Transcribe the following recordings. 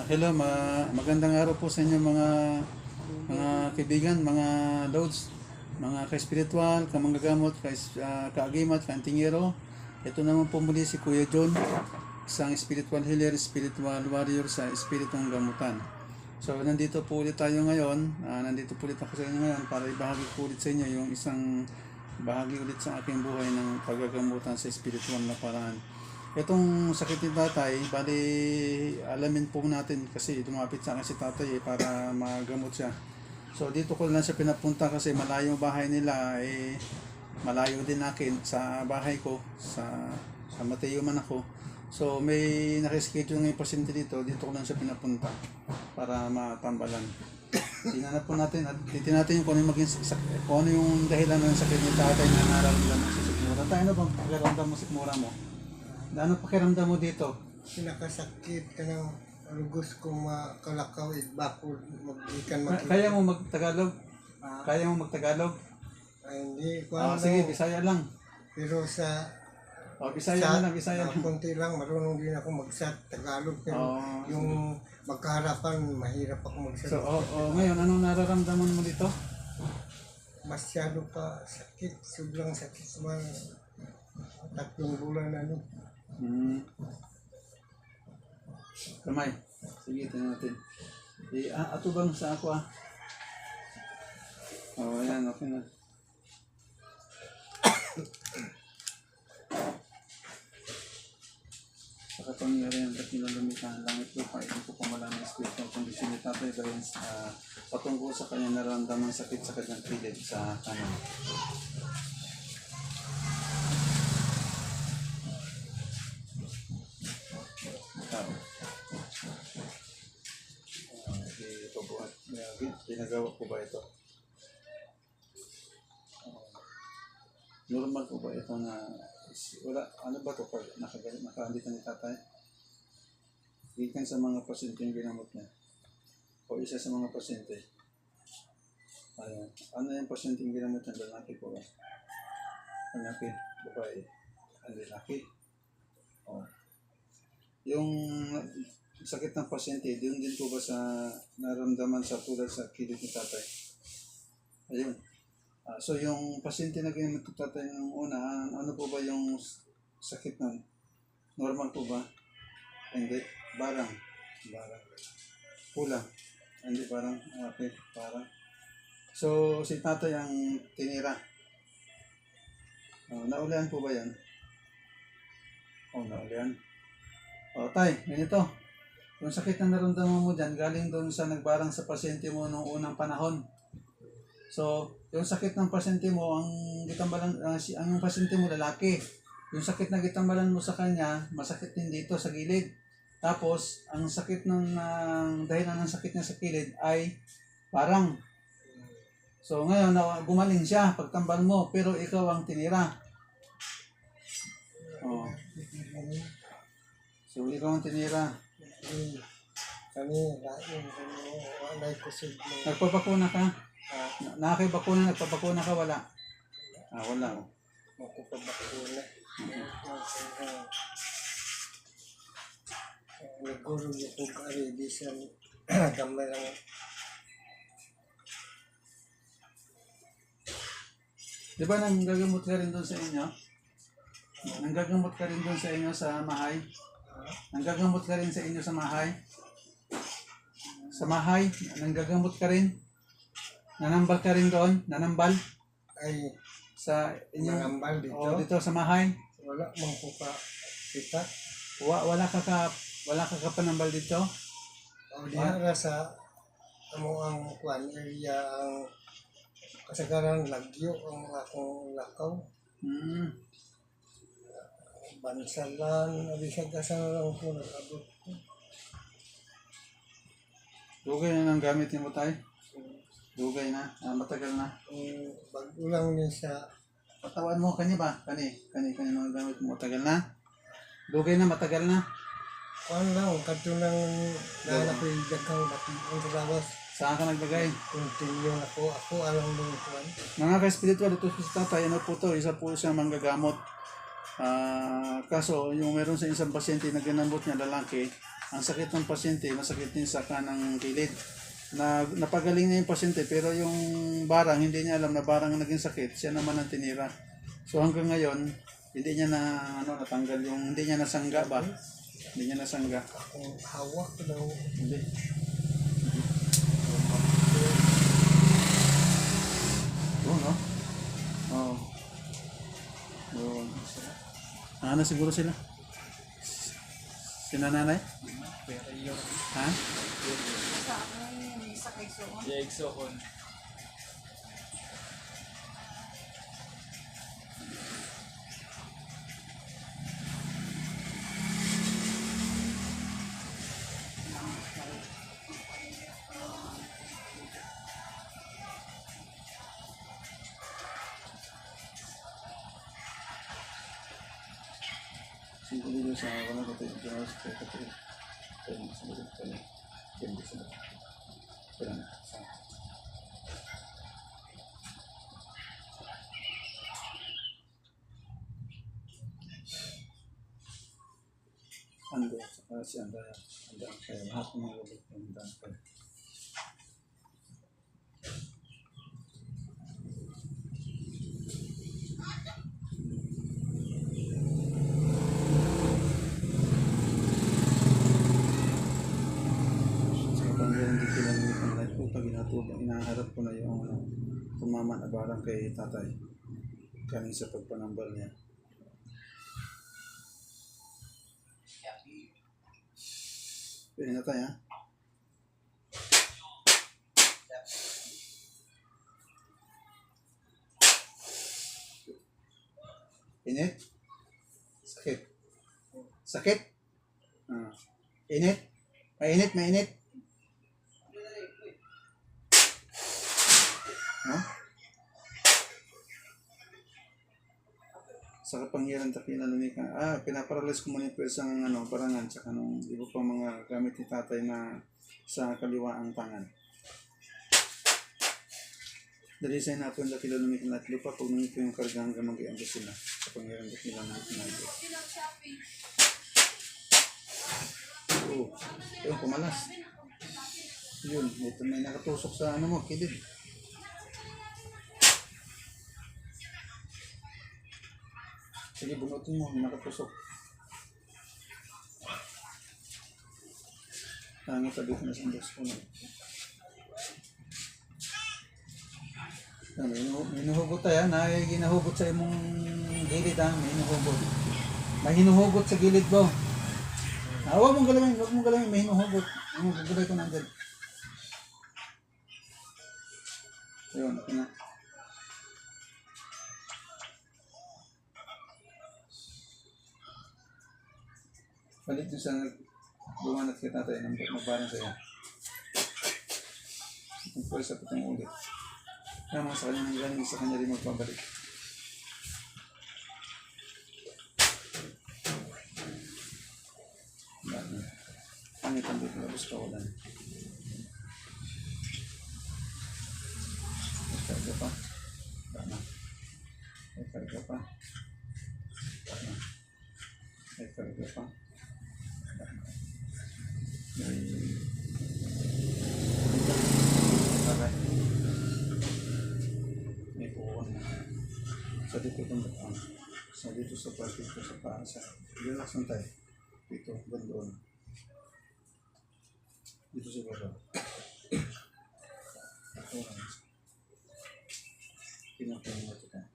Hello, magandang araw po sa inyo mga kaibigan, mga loads, mga ka-spiritual, kamanggagamot, kaagimat, kaantingero. Ito naman po muli si Kuya John, isang spiritual healer, spiritual warrior sa espiritong gamutan. So, nandito po ulit tayo ngayon. Nandito po ulit ako sa inyo ngayon para ibahagi po ulit sa inyo yung isang bahagi ulit sa aking buhay ng paggagamutan sa spiritual na paraan. Itong sakit ni tatay, bali alamin po natin kasi lumapit sa akin si tatay para magamot siya. So dito ko lang siya pinapunta kasi malayo bahay nila, malayo din akin sa bahay ko, sa Mateo man ako. So may nakaschedule ng pasyente dito ko lang siya pinapunta para matambalan. Tingnan na po natin at titingnan natin kung ano yung dahilan ng sakit ni tatay na nararamdaman sa sikmura. Tayo na bang nararamdaman mo sikmura mo? Ano pakiramdam mo dito? Pinakasakit ka ng lugos kung makalakaw bakod magikan makita. Kaya mo magtagalog? Kaya mo magtagalog? Ay, hindi ko Sige, Bisaya lang. Pero sa Bisaya lang, Bisaya lang. konti lang, marunong din ako Tagalog. Pero yung magkaharapan, mahirap ako So, magsalita. ngayon, anong nararamdaman mo dito? Masyado pa sakit, sobrang sakit sa mga 3 bulan na no. Kamay. Sige, tingnan natin. Ato bang sa ako ayan, okay na. Sa kapangyarihan at nilalamitan ang langit lupa, ito po pamalaman ng espiritu ang kondisyon ni tatay gawin patungkol sa kanyang nararamdaman sakit sa kanyang kilid sa kanan. Ito po at ginagawa ko ba ito? Normal ko ba ito na wala, ano ba ito pag nakaandita ni tatay? Gikan sa mga pasyente yung ginamot niya o isa sa mga pasyente. Ayan. Ano yung pasyente yung ginamot niya? Lalaki po ba? Lalaki, babae, lalaki. Yung sakit ng pasyente, doon din po ba sa naramdaman sa tulad sa kilid ni tatay? Ayun. So yung pasyente na ginamit ni tatay ng una, ano po ba yung sakit nun? Normal po ba? Hindi. Barang. Kulang. Hindi barang. Okay. Barang. So si tatay ang tinira. Naulian po ba yan? Naulian. Tay, ganito. Yung sakit na naramdaman mo dyan, galing doon sa nagbarang sa pasyente mo noong unang panahon. So, yung sakit ng pasyente mo, ang pasyente mo lalaki. Yung sakit na gitambalan mo sa kanya, masakit din dito sa gilid. Tapos, ang sakit dahilan ng sakit niya sa gilid ay parang. So, ngayon, gumaling siya pagtambal mo, pero ikaw ang tinira. So, ikaw ang tinira. Kami, walay kusog mo. Nagpapakuna ka? Nakakibakuna, nagpapakuna ka? Wala? Wala. Makupabakuna. Naguro yung kung bisan gamay lang. Di ba nanggagamot ka rin doon sa inyo? Nanggagamot ka rin doon sa inyo sa Mahay? Nanggagamot ka rin sa inyo sa Mahay? Sa Mahay, nanggagamot ka rin? Nanambal ka rin doon? Nanambal? Ay, sa inyo? nanambal dito? Dito sa Mahay? Wala mong kita. Wala ka panambal dito? Diya sa ang kwan area ang kasagaran lagyo ang akong lakaw. Bansalan, abisag kasagaran ko nag-abot ko. Dugay na nang gamit mo tayo? Dugay na? Matagal na? Bago lang niya sa... Patawan mo, kanya ba? Kani mga gamit mo, matagal na? Dugay na, matagal na? Kwan lang, kadto nang nahanap yung daghang batibong sa lawas. Saan ka naglagay? Continue ako alam nung kwan. Mga ka-spiritual, ito sa tatay, ano po to? Isa po siyang manggagamot. Kaso, yung meron sa isang pasyente na ginamot niya, lalaki, Ang sakit ng pasyente, masakit din sa kanang kilid. Napagaling na yung pasyente pero yung barang, hindi niya alam na barang ang naging sakit, siya naman ang tinira. So hanggang ngayon, hindi niya natanggal yung, hindi niya nasangga ba? Hindi niya nasangga. Kung hawak ko daw. Hindi. Oo, no? Oo. Oo. Ano siguro sila? Sina nanay? Ha? Yegsoon. Cinco videos sa wala ko tayo dyan sa kaya tayo sa mga tayo hindi sa pero sa ando sa si anda kaya lahat ng mga ulit ng anda kaya hindi sila nilipan life ko pag inaharap ko na yung tumama na barang kay tatay kanin sa pagpanambal niya. Pwede na tayo ha? Init? Sakit? Sakit? Init? Mainit? No? Sa kapangyarihan takilan lumika. Pinaparalyze ko muna yung pwersang parangan tsaka nung iba pang mga gamit ni tatay na sa kaliwaang tangan. Dali sa inapon takilan lumika at lupa pag nangito yung karga hanggang mag-iambos sila. Sa pangyarihan takilan lumika. Oo. Yung kumalas. Yun. Ito may nakatusok sa kilid. Sige, bunutin mo. Nakatusok. Tangit sabi ko na sa index ko na. May hinuhugot tayo. Ginahugot sa imong gilid ha. May hinuhugot. May hinuhugot sa gilid mo. Huwag mong galawin. May hinuhugot. Gagawin ko nandyan. Ayun, okay na. Balik nyo sa bumanat kita tayo ng magbarang sa'yo. Ang pwesa po itong ulit. Kaya mga sa kanya nang galing sa kanya rin magpabalik. Pangit ang dito labos kawalan. May karga pa. May karga pa. May karga pa. May puwan na sa dito itong batang sa dito sa pati ito sa paasa relax lang tayo dito doon dito sa baba pinapin mo ito tayo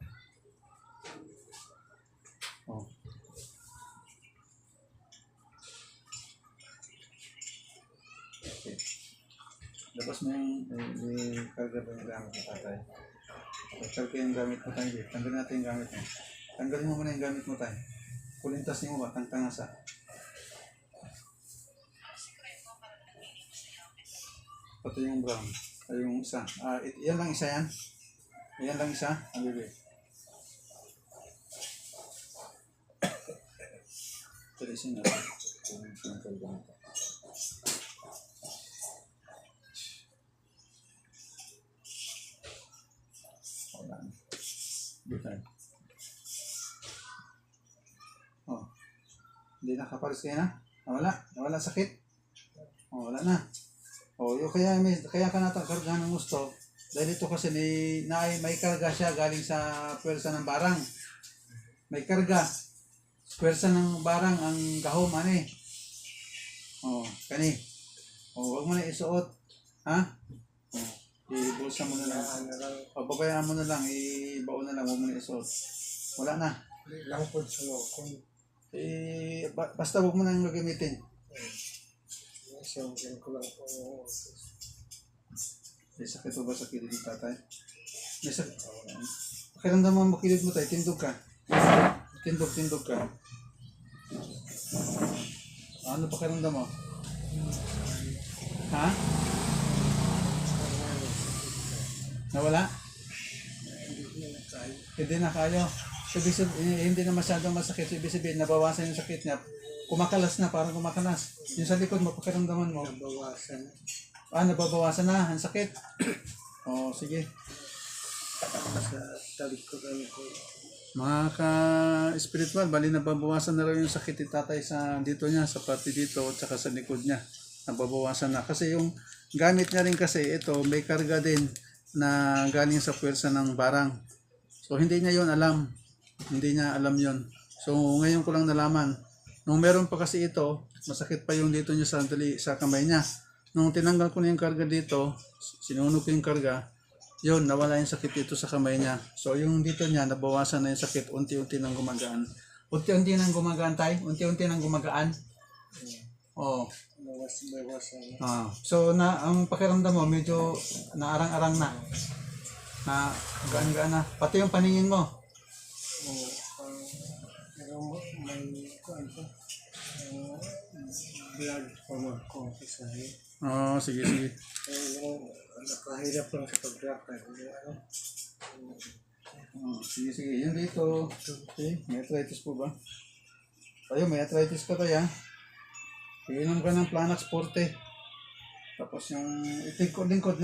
okay. Labas mo yung karga ba yung gamit ng tatay. Karga yung gamit mo tayo. Tanggalin natin yung gamit mo. Tanggalin mo muna yung gamit mo tayo. Kulintas niyo ba? Tangtangasa. Pati yung brown. Ay yung isa. Yan lang isa yan. Yan lang isa. Ang bibig. Talisin natin. Yung karga mo. Bukan. Hindi nakapalis kayo na? Nawala sakit. O, wala na. O, yung kaya ka natakarga ng gusto. Dahil ito kasi may karga siya galing sa pwersa ng barang. May karga. Pwersa ng barang ang gahom, ani. O, kani. O, huwag mo na isuot. Ha? O, ibulsa mo na lang. Ano lang, O, babayaan mo na lang. Ibaon na lang. Huwag mo na isuot. Wala na. lang po sa lokon. Basta huwag mo na yung gagamitin. Siyempre ko lang po yung May sakit ba sa kilid ng tatay? May sakit. Pakiramdam mo kilid mo tayo. Tindog ka. Tindog ka. Ano pakiramdam mo? Ha? Nawala? Hindi na kayo. Hindi na masyadong masakit. So, ibig sabihin, nabawasan yung sakit niya. Kumakalas na, parang kumakalas. Yung sa likod mo, pakiramdaman mo. nabawasan. Nababawasan na, ang sakit. Sige. Sa talikuran ko. Mga ka-spiritual, bali nababawasan na rin yung sakit ni tatay sa dito niya, sa parte dito, at saka sa likod niya. Nababawasan na. Kasi yung gamit niya rin kasi, ito, may karga din na galing sa puwersa ng barang. So, hindi niya yon alam. Hindi niya alam yon. So, ngayon ko lang nalaman. Nung meron pa kasi ito, masakit pa yung dito niya sa kamay niya. Nung tinanggal ko na yung karga dito, sinunog ko yung karga, yun, nawala yung sakit dito sa kamay niya. So, yung dito niya, nabawasan na yung sakit, unti-unti nang gumagaan. Unti-unti nang gumagaan, tay? Unti-unti nang gumagaan? Oo. Bawasan. So, ang pakiramdam mo, medyo naarang-arang na. Na gaan-gaan na. Pati yung paningin mo. Pero may kuan po. Blood from a coffee sa akin. Sige. Pero nakahirap lang sa paglakad. Sige. Yun dito. Okay. May arthritis po ba? Ayun, may arthritis ka tayo. Iinom ka ng Planax Forte. Tapos yung lingkod.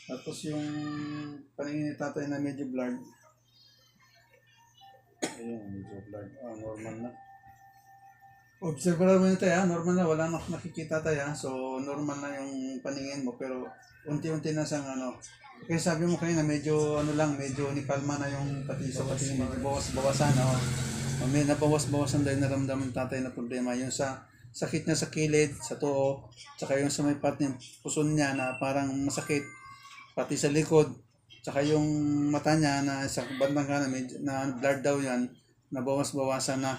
Tapos yung paningin ni tatay na medyo blurred. Ayun, medyo blurred. Normal na. Observe mo yun tayo, normal na. Wala nakikita tayo. So, normal na yung paningin mo. Pero, unti-unti na siyang Kaya sabi mo kanina, medyo medyo nikalma na yung pati sa patingin. Medyo bawas-bawasan. May nabawas-bawasan dahil naramdaman ng tatay na problema. Yung sa sakit niya sa kilid, sa tuo, tsaka yung sa may part ng puson niya na parang masakit, pati sa likod, tsaka yung mata niya na sa bandang kanan, na blurred daw yan, nabawas-bawasan na.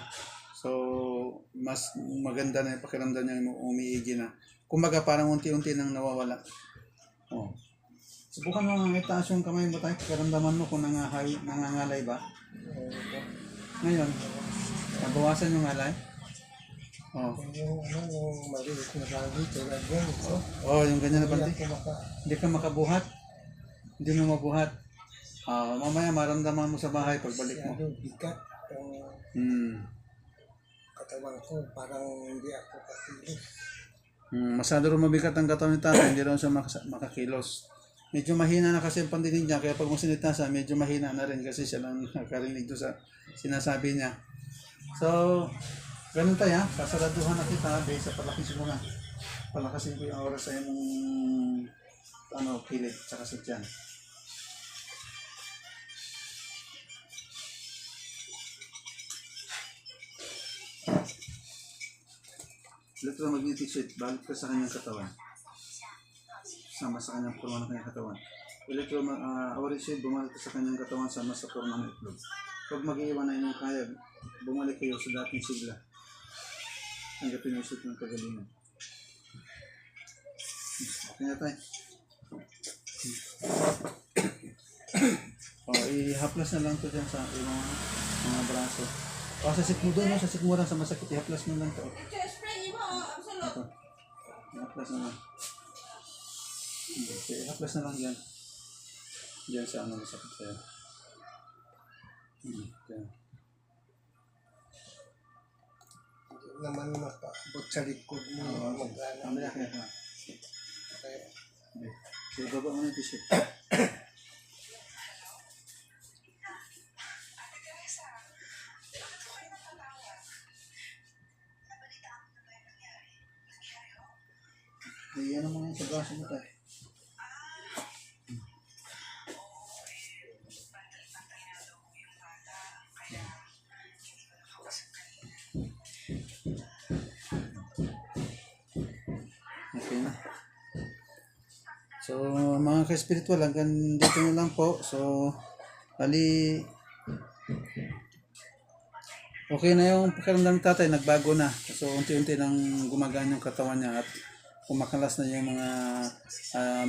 So, mas maganda na yung pakiramdam niya umiigi na. Kumbaga parang unti-unti nang nawawala. Subukan mo nga itaas yung kamay mo tayo, pakiramdaman mo kung nangangalay ba. Ngayon, nabawasan yung alay? Yung maliit na bagay, tulad yan. Yung ganyan na panty. Hindi ako Hindi ka makabuhat? Hindi mo mabuhat? Mamaya maramdaman mo sa bahay pagbalik mo. bigat ang katawan ko. Parang hindi ako kakilos. Masyado rin mabigat ang katawan ni tatay, hindi rin siya makakilos. Medyo mahina na kasi ang pandinig niya, kaya pag musinita siya, medyo mahina na rin kasi siya lang nakarinig doon sa sinasabi niya. So, ganun tayo, kasaraduhan na kita dahil sa palakasin mo na. Palakasin ko yung oras sa imong kilid, tsaka sa tiyan. Electromagnetic shield, balik ka sa kanyang katawan. Sama sa kanyang forma ng kanyang katawan. Auric shield, bumalik ka sa kanyang katawan sama sa forma ng itlog. Pag mag-iwan na inyong kaya, bumalik kayo sa dating sigla. Tanggapin yung suit ng kagalingan. Okay na tayo. Ihaplas na lang to dyan sa mga braso. Sasik mo doon, sasik mo lang sa masakit. Ihaplas mo lang to. Ito. Ihaplas na lang. Okay, ihaplas na lang dyan. Dyan sa masakit sa'yo. Dyan. Naman mapabot sa likod mo. Mamaya kaya ka. Okay, baba mo na yung t-shirt. Iyan mo ngayon sa braso mo tayo. Okay na. So, mga ka-spiritual, hanggang dito na lang po. So, bali, okay na yung pakiramdam ng tatay, nagbago na. So, unti-unti nang gumagaan yung katawan niya at kumakalas na yung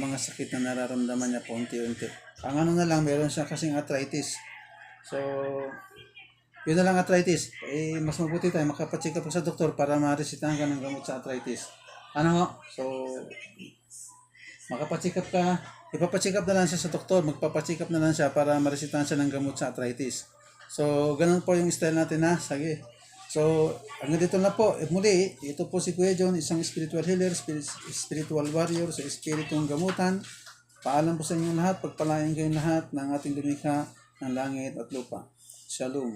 mga sakit na nararamdaman niya po unti-unti. Ang ano na lang, meron siya kasing arthritis. So, yun na lang arthritis. Eh, mas mabuti tayo makapacheck up sa doktor para ma-resetahan ka ng gamot sa arthritis. Ano ho? So, makapacheck up ka, ipapacheck up na lang siya sa doktor, magpapacheck up na lang siya para maresetahan siya ng gamot sa arthritis. So, ganun po yung style natin na. Sige. So, hanggang dito na po. Muli, ito po si Kuya John, isang spiritual healer, spiritual warrior sa espiritong gamutan. Paalam po sa inyong lahat, pagpalain kayong lahat ng ating lumikha ng langit at lupa. Shalom.